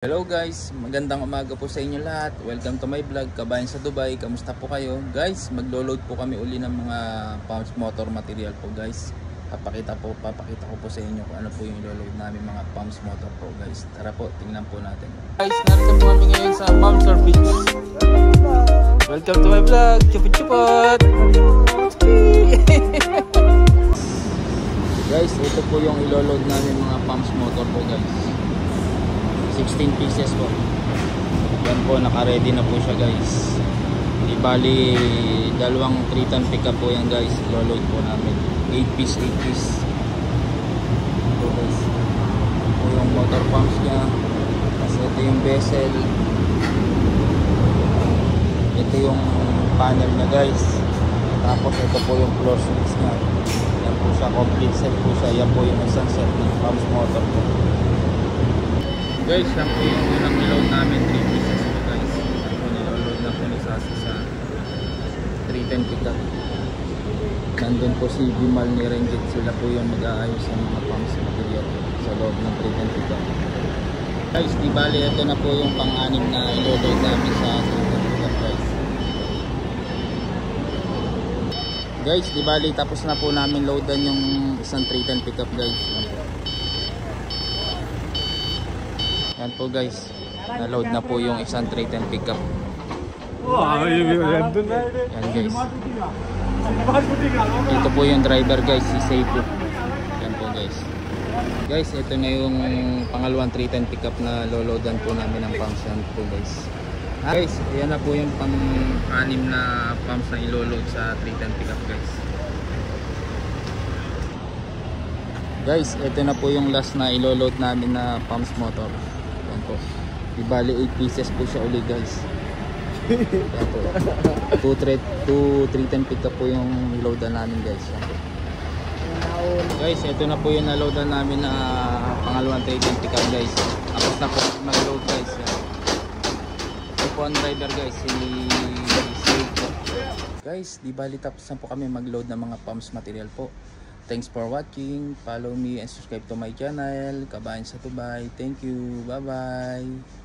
Hello guys, magandang umaga po sa inyo lahat. Welcome to my vlog, Kabayan sa Dubai. Kamusta po kayo? Guys, maglo-load po kami uli ng mga pumps motor material po guys. Papakita ko po sa inyo kung ano po yung ilo-load namin mga pumps motor po guys. Tara po, tingnan po natin. Guys, narito po kami ngayon sa pumps service. Welcome to my vlog, chupot-chupot! Guys, ito po yung ilo-load namin mga pumps motor po guys. 16 pieces po. Yan po, naka-ready na po siya guys. Di bali, dalawang 3-ton pickup po yan guys. Ilo-load po namin. 8 piece. Ito guys. Ito yung motor pumps niya. Tapos ito yung bezel. Ito yung panel niya guys. Tapos ito po yung floor switch niya. Yan po siya, complete set po siya. Yan po yung isang set ng pumps motor po. Guys, yan po yung unang niload namin, 3 pieces po guys. Yan po, niload na po ni Sassy sa 310 pickup. Nandun po si Bimal ni Renjit, sila po yung mag-aayos ng mga pumps material sa loob ng 310 pickup. Guys, di bali, ito na po yung pang-anim na niload namin sa 310 pickup guys. Guys, di bali, tapos na po namin loadan yung isang 310 pickup guys. Yan po guys, na-load na po yung isang 310 pickup. Yan guys. Ito po yung driver guys, si Seifu. Yan po guys. Guys, ito na yung pangalawang 310 pickup na loloadan po namin ng pumps yan po guys. Guys, yan na po yung pang-anim na pumps na iloload sa 310 pickup guys. Guys, ito na po yung last na iloload namin na pumps motor. Yan po. Di bali 8 pieces po siya uli guys. Yan po. 310 pickup po yung loadan namin guys. Yan po. Guys, ito na po yung naloadan namin na pangalawang 310 pickup guys. Tapos na po mag-load guys. Yan. Ito po ang driver guys, si Seifu. Guys, di bali tapos na po kami mag-load ng mga pumps material po. Thanks for watching. Follow me and subscribe to my channel, Kabayan sa Dubai. Thank you. Bye-bye.